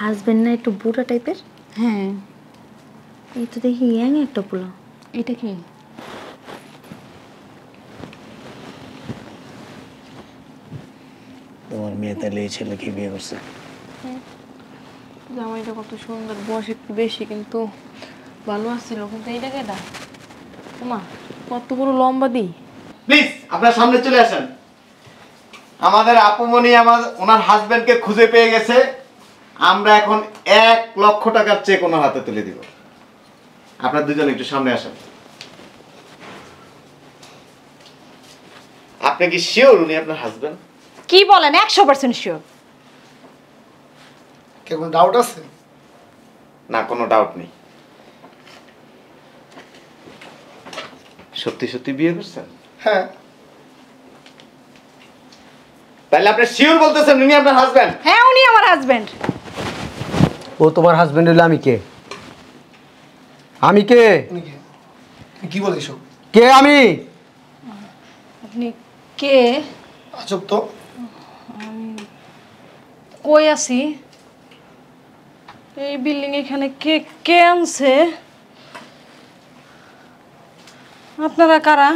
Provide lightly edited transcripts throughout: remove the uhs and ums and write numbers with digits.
Husband না একটু বুড়া টাইপের? হ্যাঁ। এই তো দেখি ইয়াং একটা পোলা। এটা কি? তোমার মেয়ে তাহলে এই ছেলেকে বিয়ে করছে? জামাইটা কত সুন্দর, বয়স একটু বেশি কিন্তু ভালো আসছিল। কিন্তু এইটা কেটা? মা কত বড় লম্বা দি। প্লিজ আপনার সামনে চলে আসেন। আমাদের আপুমনি ওনার হাজবেন্ডকে খুঁজে পেয়ে গেছে। আমরা এখন 1 লক্ষ টাকার চেক ওনার হাতে তুলে দিব। আপনার দুজন একটু সামনে আসেন। আপনি কি শিওর উনি আপনার হাজবেন্ড? কি বলেন? 100% শিওর। কেমন ডাউট আছে? না, কোনো ডাউট নেই। সত্যি সত্যি বিয়ে করছেন? হ্যাঁ। তাহলে আপনি শিওর বলতেছেন উনি আপনার হাজবেন্ড? হ্যাঁ, উনি আমার হাজবেন্ড। ও তোমার হাজবেন্ড হইলে আমি কে? আমি কে? তুমি কি? তুমি কি বলিস? কে আমি? আপনি কে? আজব তো। কই আছি? এই বিল্ডিং এখানে কে কে আনছে? আপনারা কারা?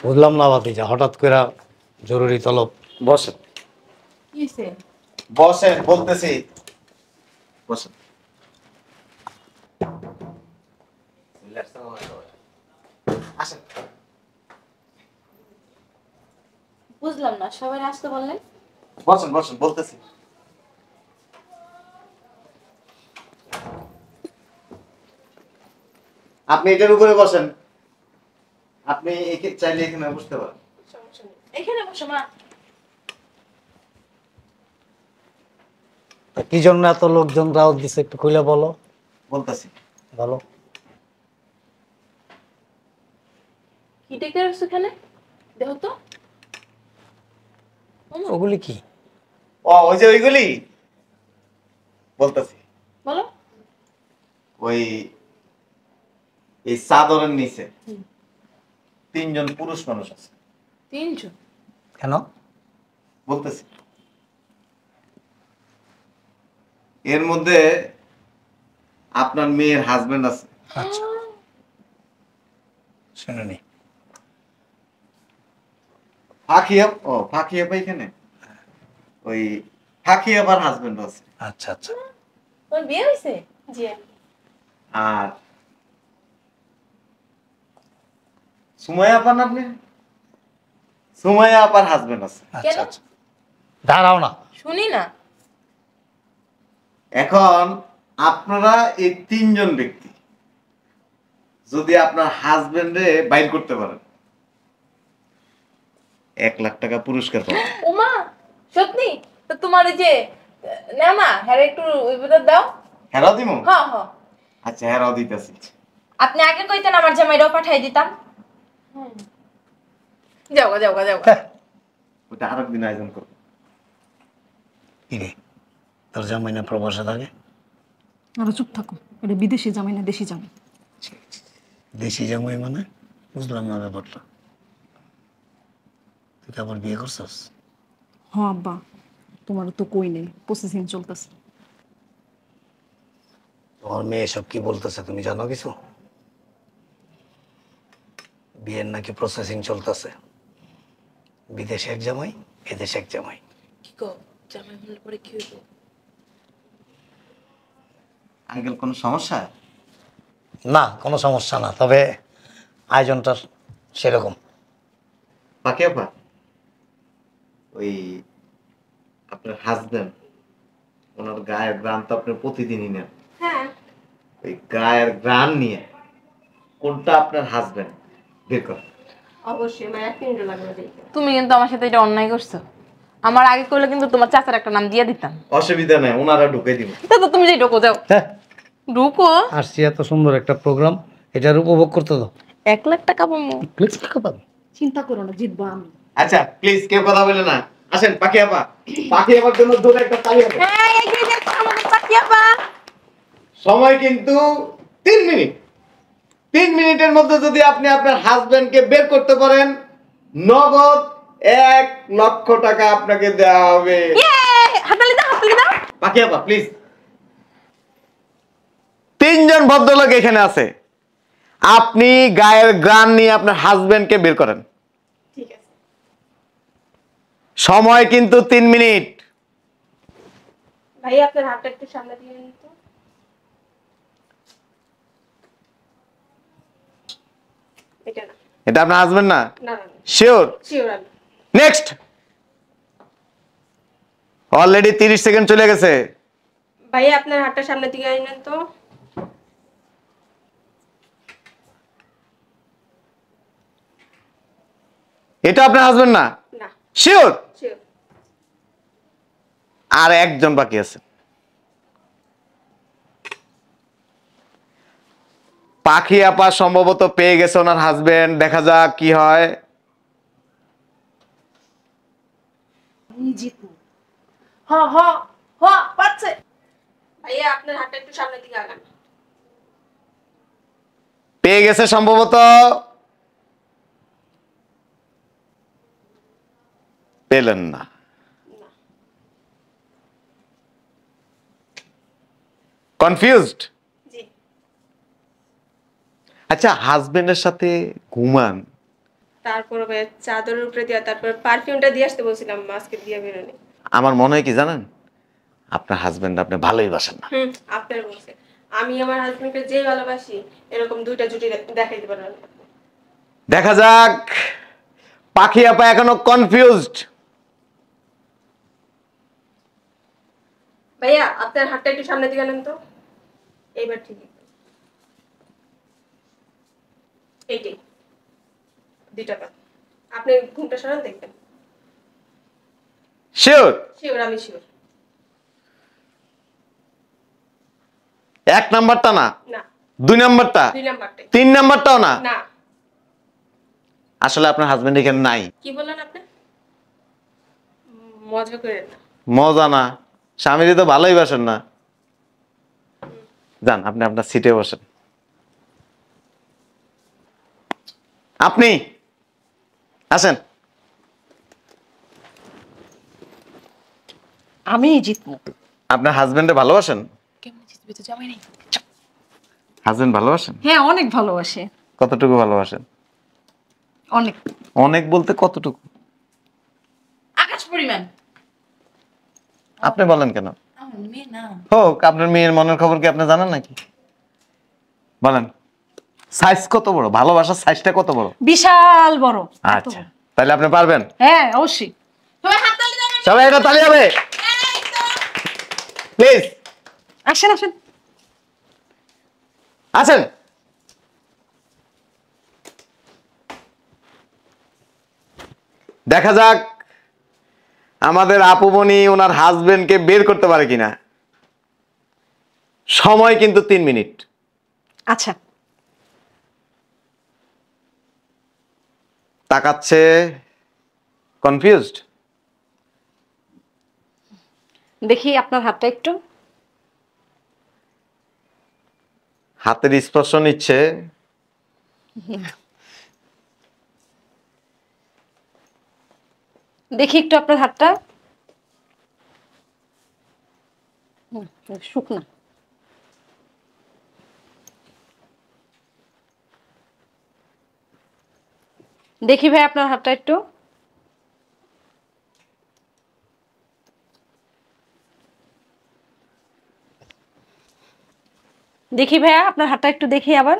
বুঝলাম না ভাতিজা, হঠাৎ করে জরুরি তলব। বসেন কিসে? বসেন বলতেছি, বসেন। আসেন। বুঝলাম না, সবাই আসতে বললেন? বসেন বসেন বলতেছি। আপনি এটার উপরে বসেন। আপনি চাইলে এখানে বসতে পারেন। এখানে বসো মা। কি জন্য এত লোকজন রাউত দিছে একটু খুলে বলো। বলতেছি। বলো। কি ডেকে রাখছো এখানে? দেখো তো। ওগুলি কি? ওই যে ওইগুলি বলতেছি। বলো। ওই এই চাদরের নিচে 3 জন পুরুষ মানুষ আছে। 3 জন? কেন? বলতেছি। এর মধ্যে আপনার মেয়ের হাজবেন্ড আছে। আচ্ছা, শুনুনি। ফাঁকিয়া এখানে ওই ফাঁকিয়াবার হাজবেন্ড আছে। আচ্ছা আচ্ছা। তোর বিয়ে হয়েছে? জি। আর সুমাইয়া আপার আপনি? সুমাইয়া আপার হাজবেন্ড আছে। আচ্ছা আচ্ছা, দাঁড়াও না, শুনি না। এখন আপনারা এই 3 জন ব্যক্তি যদি আপনার হাজবেন্ডে বাইর করতে পারেন 1 লাখ টাকা পুরস্কার পাবেন। ওমা সত্যি? তো তোমার এই যে না হ্যাঁ একটু ওই বদল দাও। হেরাও দিমু? হ্যাঁ হ্যাঁ। আচ্ছা হেরাও দিতেছি। আপনি আগে কইতেন আমার জামাইরাও পাঠাই দিতাম। যাও যাও যাও। ওটা আরেকদিন আয়োজন করব। কি রে, তোর জামাই না প্রবাসে থাকে? আরো চুপ থাকো, এটা বিদেশি জামাই না দেশি জামাই। দেশি জামাই মানে? বুঝলাম না ব্যাপারটা। তুই কি আবার বিয়ে করছিস? হ্যাঁ আব্বা, তোমার তো কই নেই, প্রসেসিং চলতেছে। তোমার মেয়ে সব কি বলতেছে তুমি জানো কিছু? বিয়ের নাকি প্রসেসিং চলতেছে। বিদেশে এক জামাই, এদেশে এক জামাই। কি গো, জামাই হলে পরে কি হইব? আঙ্কেল কোনো সমস্যা? না, কোনো সমস্যা না, তবে আয়োজনটা সেরকম। ফাঁকিয়া আপা, ওই আপনার হাজবেন্ড ওনার গায়ের গ্রাম তো আপনি প্রতিদিনই নেন। হ্যাঁ। ওই গায়ের গ্রাম নিয়ে কোনটা আপনার হাজবেন্ড বের করেন। অবশ্যই আমার 1 মিনিট লাগবে দেখতে। তুমি কিন্তু আমার সাথে এটা অন্যায় করছো। আমার আগে কইলে কিন্তু তোমার চাচার একটা নাম দিয়ে দিতাম। অসুবিধা নাই, ওনারা ঢুকে দিব। তো তুমি যে ঢোকো যাও। হ্যাঁ, ঢুকো। আসছি এত সুন্দর একটা প্রোগ্রাম, এটার উপভোগ করতে দাও। 1 লাখ টাকা পাবো। প্লিজ টাকা পাবে। চিন্তা করো না, জিতবো আমি। আচ্ছা প্লিজ কেউ কথা বলে না। আসেন পাখি আপা, পাখি আপার জন্য জোরে একটা তালি হবে। হ্যাঁ, এগিয়ে যাচ্ছে আমাদের পাকিয়াবা। সময় কিন্তু 3 মিনিট। 3 মিনিটের মধ্যে যদি আপনি আপনার হাজবেন্ডকে বের করতে পারেন, নগদ 1,00,000 টাকা আপনাকে দেওয়া হবে। হাতালি দাও, হাতালি দাও। বাকি আপা প্লিজ। 3জন ভদ্রলোক এখানে আছে, আপনি গায়ের গ্রান নিয়ে আপনার হাজবেন্ডকে বের করেন। ঠিক আছে সময় কিন্তু 3 মিনিট। ভাই, আপনার হাতটা একটু সামনে দিয়ে নিন তো। এটা না, এটা আপনার হাজবেন্ড না? না না, শিওর? শিওর আমি। নেক্সট। অলরেডি 30 সেকেন্ড চলে গেছে। ভাই, আপনার হাতটা সামনের দিকে আনেন তো। এটা আপনার হাজবেন্ড না? না, শিওর? শিওর। আর একজন বাকি আছে। পাখি আপা সম্ভবত পেয়ে গেছে ওনার হাজবেন্ড, দেখা যাক কি হয়। জিতু। হ হ হ, পাচ্ছে। ভাইয়া, আপনার হাতটা একটু সামনের দিকে আগান। পেয়ে গেছে সম্ভবত। পেলেন না। কনফিউজড? জি। আচ্ছা, হাজবেন্ডের সাথে ঘুমান, তারপর ভাই চাদরের উপরে দেওয়া, তারপর পারফিউমটা দিয়ে আসতে বলছিলাম আজকে দিয়ে বেরোনি। আমার মনে হয় কি জানেন, আপনার হাজবেন্ড আপনি ভালোই বাসেন না। আপনার বলছে আমি আমার হাজবেন্ডকে যেই ভালোবাসি, এরকম দুইটা জুটি দেখাইতে পারবেন না। দেখা যাক। পাখি আপা এখনো কনফিউজড। ভাইয়া, আপনার হাতটা একটু সামনের দিকে আনেন তো। এইবার ঠিক। এইটাই, দুইটা পা। আপনি ঘুমটা সরান, দেখবেন। শিওর? শিওর, আমি শিওর। 1 নাম্বারটা না? না, 2 নাম্বারটা? 2 নাম্বারটাই। 3 নাম্বারটাও না? না। আসলে আপনার হাজবেন্ড এখানে নাই। কি বললেন আপনি? মজা করেন না। মজা না? স্বামীজি তো ভালোই বাসেন না। যান, আপনি আপনার সিটে বসেন। আপনি আসেন। আমি জিতবো। আপনার হাজবেন্ডে ভালোবাসেন? কেমন জিতবে তো জামাই নেই। হাজবেন্ড ভালোবাসেন? হ্যাঁ, অনেক ভালোবাসে। কতটুকু ভালোবাসেন? অনেক। অনেক বলতে কতটুকু? আকাশ পরিমাণ। আপনি বলেন কেন? আমার মেয়ে না। হোক, আপনার মেয়ের মনের খবর কি আপনি জানেন নাকি? বলেন, সাইজ কত বড়? ভালোবাসার সাইজটা কত বড়? বিশাল বড়। আচ্ছা, তাহলে আপনি পারবেন? হ্যাঁ, অবশ্যই। সবাই হাততালি দেন। সবাই এটা তালি হবে প্লিজ। আসেন আসেন। আছেন? দেখা যাক আমাদের আপুমনি ওনার হাজবেন্ডকে বের করতে পারে কিনা। সময় কিন্তু 3 মিনিট। আচ্ছা, তাকাচ্ছে, কনফিউজড। দেখি আপনার হাতটা একটু। হাতের স্পর্শ নিচ্ছে। দেখি একটু আপনার হাতটা। শুকনো। দেখি ভাই আপনার হাতটা একটু। দেখি ভাইয়া আপনার হাতটা একটু দেখি আবার।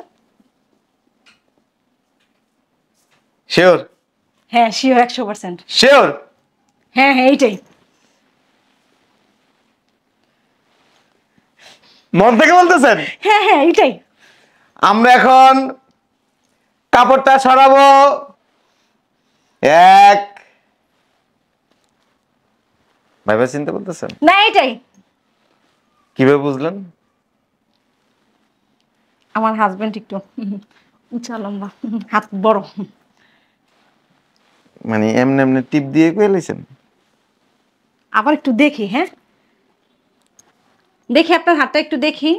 শিওর? হ্যাঁ, শিওর, 100%। শিওর? হ্যাঁ হ্যাঁ, এইটাই। মন থেকে বলতেছেন? হ্যাঁ হ্যাঁ, এইটাই। আমরা এখন কাপড়টা ছড়াবো। এক, ভাইবা চিনতে বলতেছেন? না, এইটাই। কিভাবে বুঝলেন? আমার হাজবেন্ড একটু উঁচা লম্বা, হাত বড়। মানে এমনি এমনি টিপ দিয়ে কইলেছেন? আবার একটু দেখি। হ্যাঁ, দেখি আপনার হাতটা একটু দেখি।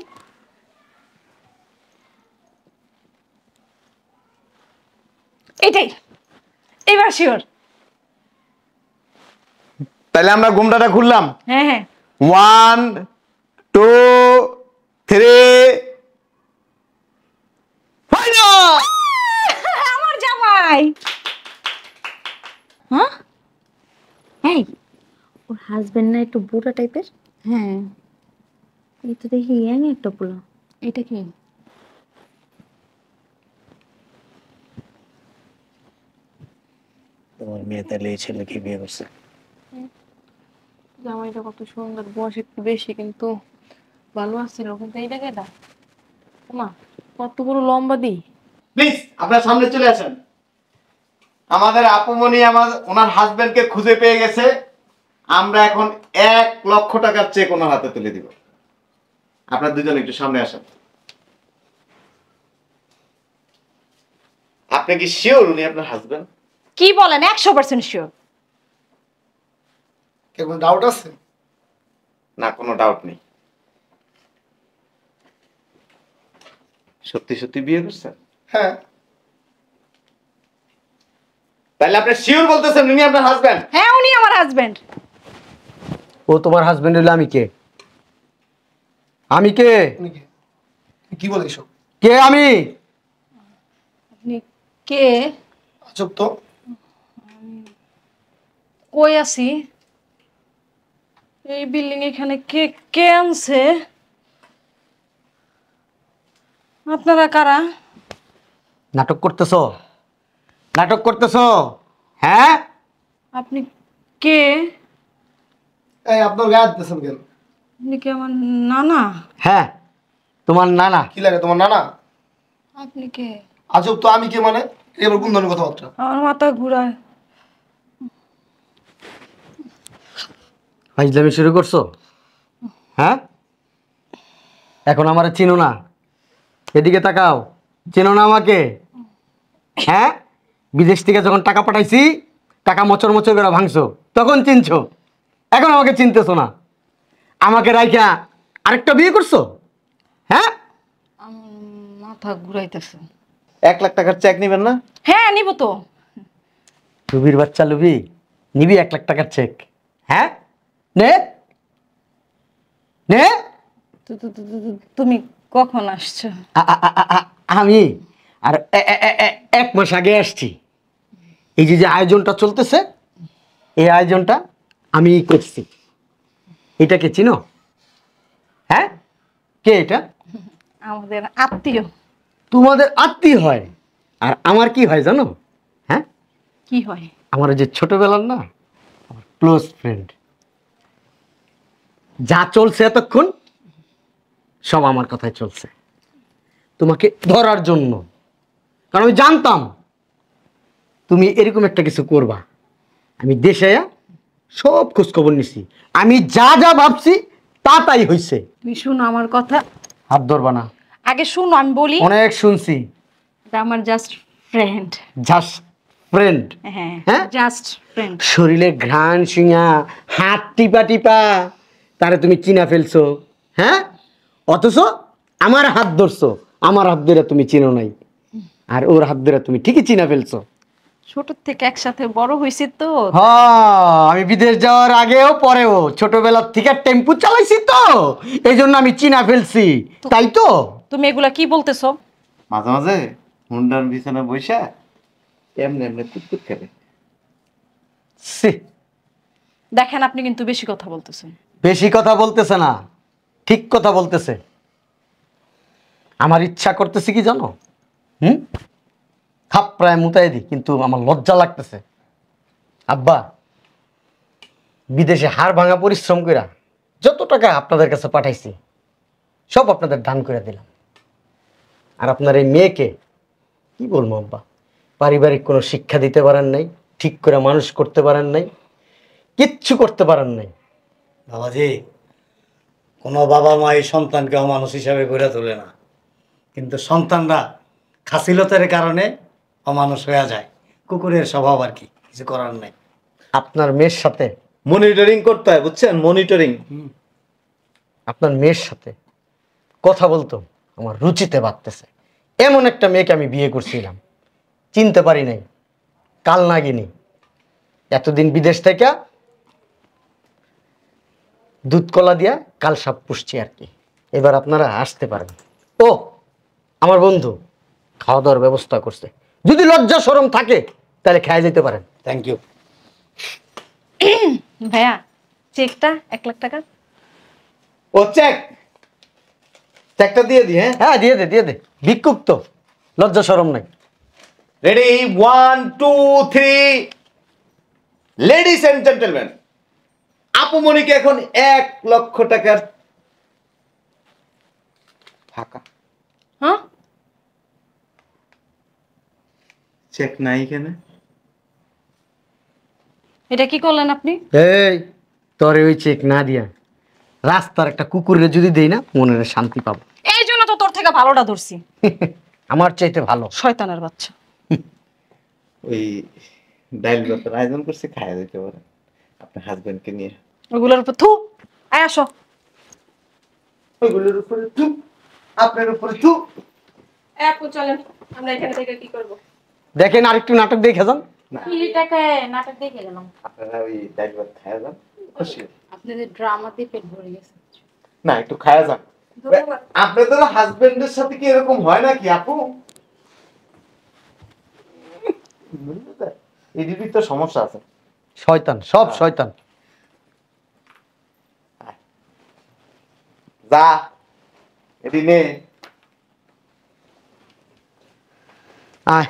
Sure sure. তাহলে আমরা ঘুমটাটা খুললাম। হ্যাঁ হ্যাঁ 1 2 3 ফাইনাল। আমার জামাই। হ্যাঁ এই ওর হাজবেন্ড না একটু বুড়া টাইপের? হ্যাঁ, এই তো দেখি ইয়াং একটা পোলা। এটা কি? তোমার মেয়ে তাহলে এই ছেলেকে বিয়ে করছে? জামাইটা কত সুন্দর, বয়স একটু বেশি কিন্তু ভালো আসছিল, কিন্তু এইটা কেটা? মা কত বড় লম্বা দি। প্লিজ আপনার সামনে চলে আসেন। আমাদের আপুমনি ওনার হাজবেন্ডকে খুঁজে পেয়ে গেছে। আমরা এখন 1 লক্ষ টাকার চেক ওনার হাতে তুলে দিব। আপনার দুজন একটু সামনে আসেন। আপনি কি শিওর উনি আপনার হাজবেন্ড? কি বলেন? 100% শিওর। কে কোনো ডাউট আছে? না, কোনো ডাউট নেই। সত্যি সত্যি বিয়ে করছেন? হ্যাঁ। তাহলে আপনি শিওর বলতেছেন উনি আপনার হাজবেন্ড? হ্যাঁ উনি আমার হাজবেন্ড। ও তোমার হাজবেন্ড হইলে আমি কে? আমি কে? তুমি কি তুমি কি বলে এসব? কে আমি? আপনি কে? আজব তো। কই আছি? এই বিল্ডিং এখানে কে কে আনছে? আপনারা কারা? নাটক করতেছো? নাটক করতেছো? হ্যাঁ? আপনি কে? এই আপনার গায়ে হাত দিয়েছেন কেন? আপনি কি আমার নানা? হ্যাঁ, তোমার নানা। কি লাগে তোমার নানা? আপনি কে? আজব তো, আমি কে মানে? এবার কোন ধরনের কথাবার্তা? আমার মাথা ঘুরায়। ফাইজলামি শুরু করছো? হ্যাঁ, এখন আমারে চিনো না? এদিকে তাকাও, চিনো না আমাকে? হ্যাঁ, বিদেশ থেকে যখন টাকা পাঠাইছি, টাকা মচর মচর করে ভাঙছো, তখন চিনছো। এখন আমাকে চিনতেছো না। আমাকে রাইখা আরেকটা বিয়ে করছো? হ্যাঁ, আমার মাথা ঘুরাইতেছে। 1 লাখ টাকার চেক নেবেন না? হ্যাঁ নিব তো। লুবির বাচ্চা লুবি, নিবি 1 লাখ টাকার চেক? হ্যাঁ, নে নে। তুমি কখন আসছো? আমি আর 1 মাস আগে আসছি। এই যে যে আয়োজনটা চলতেছে, এই আয়োজনটা আমি করছি। এটাকে চিনো? হ্যাঁ, কে এটা? আমাদের আত্মীয়। তোমাদের আত্মীয় হয়, আর আমার কি হয় জানো? হ্যাঁ, কি হয়? আমার ওই যে ছোটবেলার না, আমার ক্লোজ ফ্রেন্ড। যা চলছে এতক্ষণ সব আমার কথাই চলছে, তোমাকে ধরার জন্য। কারণ আমি জানতাম তুমি এরকম একটা কিছু করবা। আমি দেশে সব খোঁজ খবর নিছি, আমি যা যা ভাবছি তা তাই হয়েছে। তুমি শুনো আমার কথা। হাত ধরবা না। আগে শুনো আমি বলি। অনেক শুনছি। এটা আমার জাস্ট ফ্রেন্ড। Just friend? হ্যাঁ হ্যাঁ, জাস্ট ফ্রেন্ড। শরীরে ঘ্রাণ শুঙা হাত টিপা টিপা তারে তুমি চিনা ফেলছো। হ্যাঁ, অথচ আমার হাত ধরছো, আমার হাত ধরে তুমি চিনো নাই, আর ওর হাত ধরে তুমি ঠিকই চিনা ফেলছো। ছোট থেকে একসাথে বড় হয়েছি তো। হ্যাঁ, আমি বিদেশ যাওয়ার আগেও পরেও ছোটবেলা থেকে টেম্পু চালাইছি তো, এই জন্য আমি চিনা ফেলছি, তাই তো? তুমি এগুলা কি বলতেছো? মাঝে মাঝে হুন্ডার বিছানা বইসা এমনি এমনি কুতকুত খেলে। ছি, দেখেন আপনি কিন্তু বেশি কথা বলতেছেন। বেশি কথা বলতেছে না, ঠিক কথা বলতেছে। আমার ইচ্ছা করতেছে কি জানো? থাপড়ায় মুতাই দিই, কিন্তু আমার লজ্জা লাগতেছে। আব্বা, বিদেশে হাড় ভাঙা পরিশ্রম কইরা যত টাকা আপনাদের কাছে পাঠাইছি সব আপনাদের দান করে দিলাম। আর আপনার এই মেয়েকে কি বলবো আব্বা, পারিবারিক কোনো শিক্ষা দিতে পারেন নাই, ঠিক করে মানুষ করতে পারেন নাই, কিচ্ছু করতে পারেন নাই। বাবাজি, কোনো বাবা মা এই সন্তানকে অমানুষ হিসাবে গড়ে তোলে না, কিন্তু সন্তানরা খাসিলতের কারণে অমানুষ হয়ে যায়। কুকুরের স্বভাব আর কি, কিছু করার নাই। আপনার মেয়ের সাথে মনিটরিং করতে হয়, বুঝছেন? মনিটরিং। আপনার মেয়ের সাথে কথা বলতো আমার রুচিতে বাড়তেছে। এমন একটা মেয়েকে আমি বিয়ে করছিলাম, চিনতে পারি নাই, কাল নাগিনী। এতদিন বিদেশ থেকে দুধ কলা দিয়া কাল সাপ পুষছি আর কি। এবার আপনারা আসতে পারেন। ও আমার বন্ধু খাওয়া দাওয়ার ব্যবস্থা করছে, যদি লজ্জা শরম থাকে তাহলে খেয়ে যেতে পারেন। Thank you. ভাইয়া চেকটা 1 লাখ টাকা। ও চেকটা দিয়ে দি। হ্যাঁ হ্যাঁ দিয়ে দে ভিক্ষুক তো, লজ্জা শরম নাই। রেডি 1 2 3 লেডিস এন্ড জেন্টলম্যান, আপুমনিকে এখন 1 লক্ষ টাকার টাকা। হ্যাঁ চেক নাই কেন? এটা কি করলেন আপনি? এই তোরে ওই চেক না দিয়া রাস্তার একটা কুকুরের যদি দেই না, মনের শান্তি পাবো। এই জন্য তো তোর থেকে ভালোটা ধরছি। আমার চাইতে ভালো। শয়তানের বাচ্চা। ওই ডাইল ভাতের আয়োজন করছে, খাইয়া দিতে পারেন আপনার হাজবেন্ডকে নিয়ে। ওগুলোর উপর থু। আয় আসো। ওইগুলোর উপরে তু, আপনার উপরে তু। আপু চলেন, আমরা এখানে থেকে কি করব? দেখেন আরেকটু নাটক দেখে যান। কিলি টাকায় নাটক দেখে গেলাম। আপনারা ওই ডাইল ভাত খাইয়া যান, খুশি। আপনাদের ড্রামাতে পেট ভরে গেছে। না একটু খাইয়া যান। ধন্যবাদ। আপনাদের হাজবেন্ডের সাথে কি এরকম হয় নাকি আপু? এদিকে তো সমস্যা আছে। শয়তান, সব শয়তান। যা এটি নে। আয়